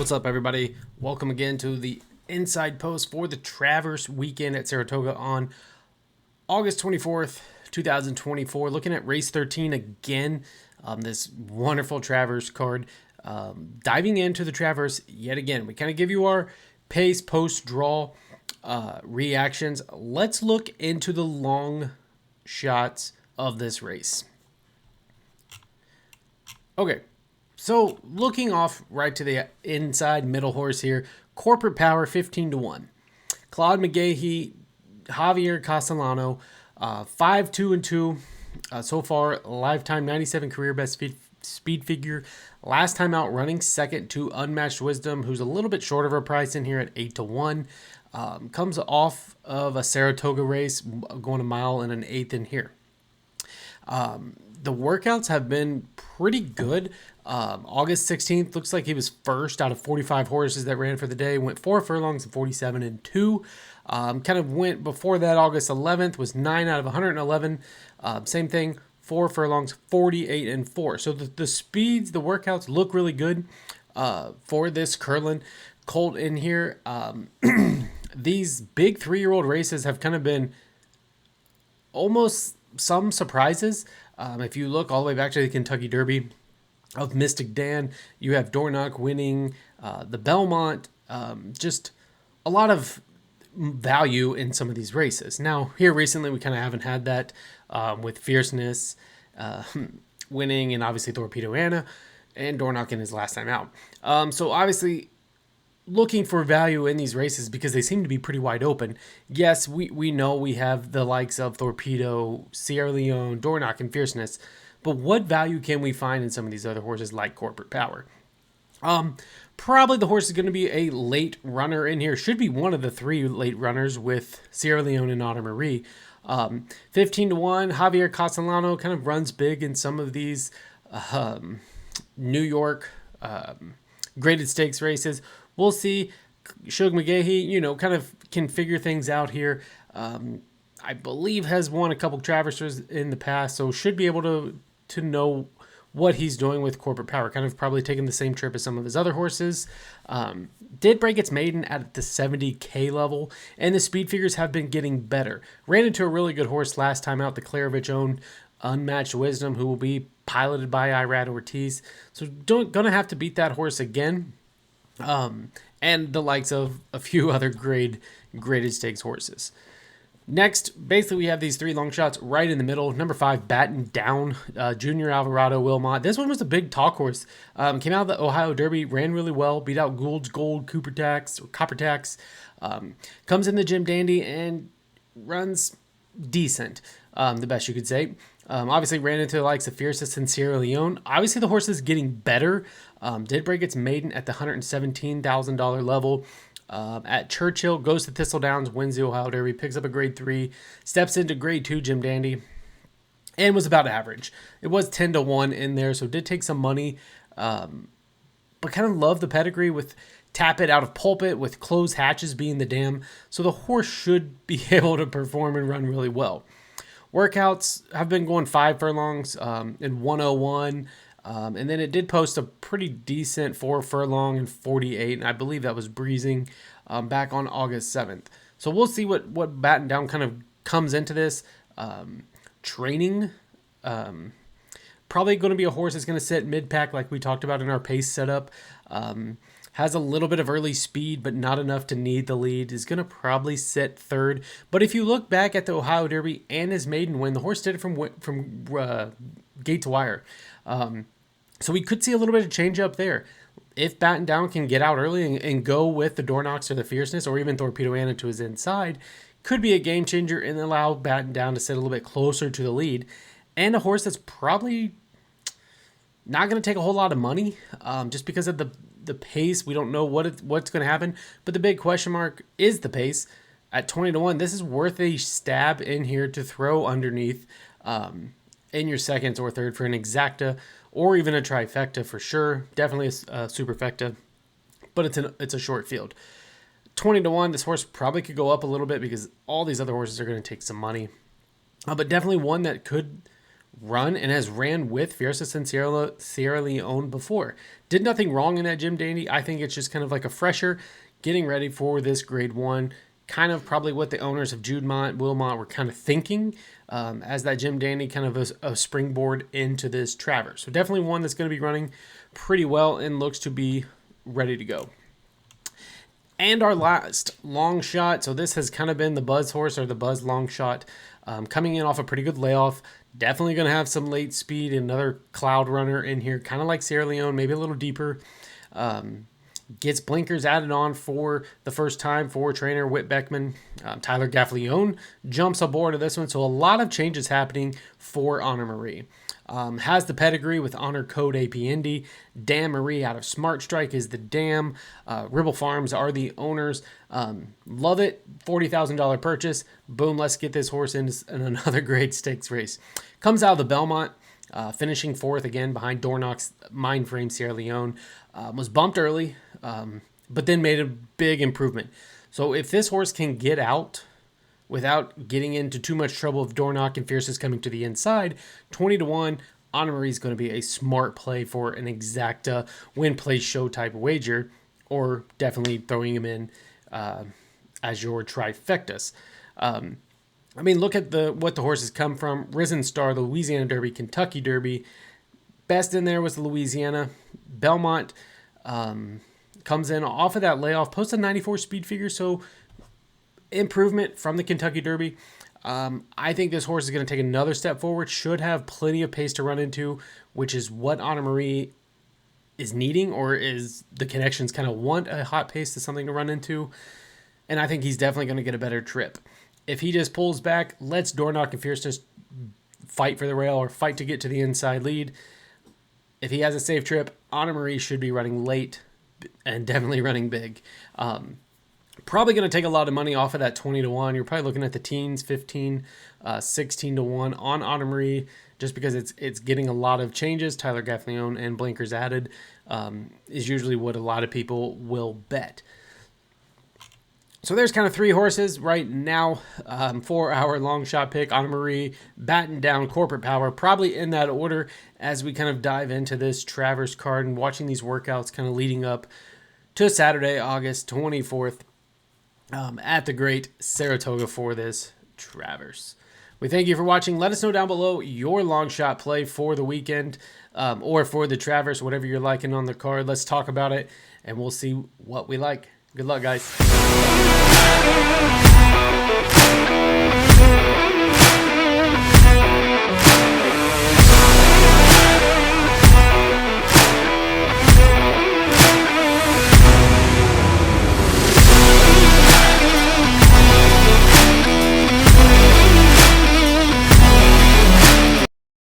What's up, everybody? Welcome again to the Inside Post for the Travers weekend at Saratoga on August 24th, 2024. Looking at race 13 again, this wonderful Travers card. Diving into the Travers yet again. We kind of give you our pace, post, draw reactions. Let's look into the long shots of this race. Okay. So, looking off right to the inside middle horse here, Corporate Power 15-1. Claude McGahee, Javier Castellano, 5-2-2 so far, lifetime 97 career best speed figure. Last time out running second to Unmatched Wisdom, who's a little bit short of her price in here at 8-1. Comes off of a Saratoga race, going a mile and an eighth in here. The workouts have been pretty good. August 16th looks like he was first out of 45 horses that ran for the day. Went 4 furlongs and 47-2. Kind of went before that. August 11th was 9 out of 111. Same thing, 4 furlongs, 48-4. So the speeds, the workouts look really good for this Curlin colt in here. These big 3-year-old races have kind of been almost some surprises. If you look all the way back to the Kentucky Derby of Mystic Dan, you have Dornoch winning, the Belmont, just a lot of value in some of these races. Now, here recently, we kind of haven't had that with Fierceness winning, and obviously Torpedo Anna and Dornoch in his last time out. So obviously, looking for value in these races because they seem to be pretty wide open. Yes, we know we have the likes of Torpedo, Sierra Leone, Dornoch, and Fierceness, but what value can we find in some of these other horses like Corporate Power? Probably the horse is going to be a late runner in here. Should be one of the 3 late runners with Sierra Leone and Autumn Marie. 15-1, Javier Castellano kind of runs big in some of these New York graded stakes races. We'll see. Shug McGahee, kind of can figure things out here. I believe has won a couple Traversers in the past, so should be able to know what he's doing with Corporate Power. Kind of probably taking the same trip as some of his other horses. Did break its maiden at the 70K level, and the speed figures have been getting better. Ran into a really good horse last time out, the Klarovich owned Unmatched Wisdom, who will be piloted by Irad Ortiz. So gonna have to beat that horse again. And the likes of a few other graded stakes horses. Next, basically, we have these 3 long shots right in the middle. Number 5, Baton Down, Junior Alvarado Wilmot. This one was a big talk horse. Came out of the Ohio Derby, ran really well, beat out Gould's Gold, Copper Tax. Comes in the Jim Dandy and runs decent, the best you could say. Obviously ran into the likes of Fiercest and Sierra Leone. Obviously the horse is getting better. Did break its maiden at the $117,000 level. At Churchill, goes to Thistle Downs, wins the Ohio Derby, picks up a grade 3, steps into grade 2 Jim Dandy, and was about average. It was 10-1 in there, so did take some money. But kind of love the pedigree with Tap It out of Pulpit, with Closed Hatches being the dam. So the horse should be able to perform and run really well. Workouts have been going 5 furlongs in 101. And then it did post a pretty decent 4 furlong and 48. And I believe that was breezing back on August 7th. So we'll see what Baton Down kind of comes into this. Training. Probably going to be a horse that's going to sit mid-pack like we talked about in our pace setup. Has a little bit of early speed, but not enough to need the lead. Is going to probably sit 3rd. But if you look back at the Ohio Derby and his maiden win, the horse did it from gate to wire. So we could see a little bit of change up there. If Baton Down can get out early and go with the Dornochs or the Fierceness or even Torpedo Anna to his inside, could be a game changer and allow Baton Down to sit a little bit closer to the lead. And a horse that's probably not going to take a whole lot of money just because of the pace. We don't know what's going to happen. But the big question mark is the pace. At 20-1, this is worth a stab in here to throw underneath in your seconds or third for an exacta or even a trifecta for sure. Definitely a superfecta, but it's a short field. 20-1, this horse probably could go up a little bit because all these other horses are going to take some money. But definitely one that could run and has ran with Fiercest and Sierra Leone before. Did nothing wrong in that Jim Dandy. I think it's just kind of like a fresher getting ready for this grade 1. Kind of probably what the owners of Judemont, Wilmot were kind of thinking as that Jim Dandy kind of a springboard into this Travers. So definitely one that's going to be running pretty well and looks to be ready to go. And our last Longshot. So this has kind of been the Buzz horse or the Buzz Longshot, coming in off a pretty good layoff. Definitely going to have some late speed. Another cloud runner in here, kind of like Sierra Leone, maybe a little deeper. Gets blinkers added on for the first time for trainer Whit Beckman. Tyler Gaffleone jumps aboard of this one. So a lot of changes happening for Honor Marie. Has the pedigree with Honor Code AP Indy. Dan Marie out of Smart Strike is the dam. Ribble Farms are the owners. Love it. $40,000 purchase. Boom, let's get this horse in another great stakes race. Comes out of the Belmont. Finishing 4th again behind Dornock's Mindframe Sierra Leone. Was bumped early, but then made a big improvement. So if this horse can get out without getting into too much trouble of Dornock and Fiercest coming to the inside, 20-1, Honor Marie is going to be a smart play for an exacta win, play, show type wager, or definitely throwing him in as your trifectas. I mean, look at what the horses come from. Risen Star, the Louisiana Derby, Kentucky Derby. Best in there was the Louisiana. Belmont comes in off of that layoff, posts a 94 speed figure, so improvement from the Kentucky Derby. I think this horse is going to take another step forward, should have plenty of pace to run into, which is what Honor Marie is needing, or is the connections kind of want a hot pace to something to run into. And I think he's definitely going to get a better trip. If he just pulls back, lets Dornock and Fierceness fight for the rail or fight to get to the inside lead, if he has a safe trip, Honor Marie should be running late and definitely running big. Probably going to take a lot of money off of that 20-1. You're probably looking at the teens, 15, 16-1 on Honor Marie, just because it's getting a lot of changes. Tyler Gaffleone and blinkers added is usually what a lot of people will bet. So there's kind of 3 horses right now for our long shot pick. Honor Marie, Baton Down, Corporate Power, probably in that order as we kind of dive into this Travers card and watching these workouts kind of leading up to Saturday, August 24th at the great Saratoga for this Travers. We thank you for watching. Let us know down below your long shot play for the weekend or for the Travers, whatever you're liking on the card. Let's talk about it and we'll see what we like. Good luck, guys.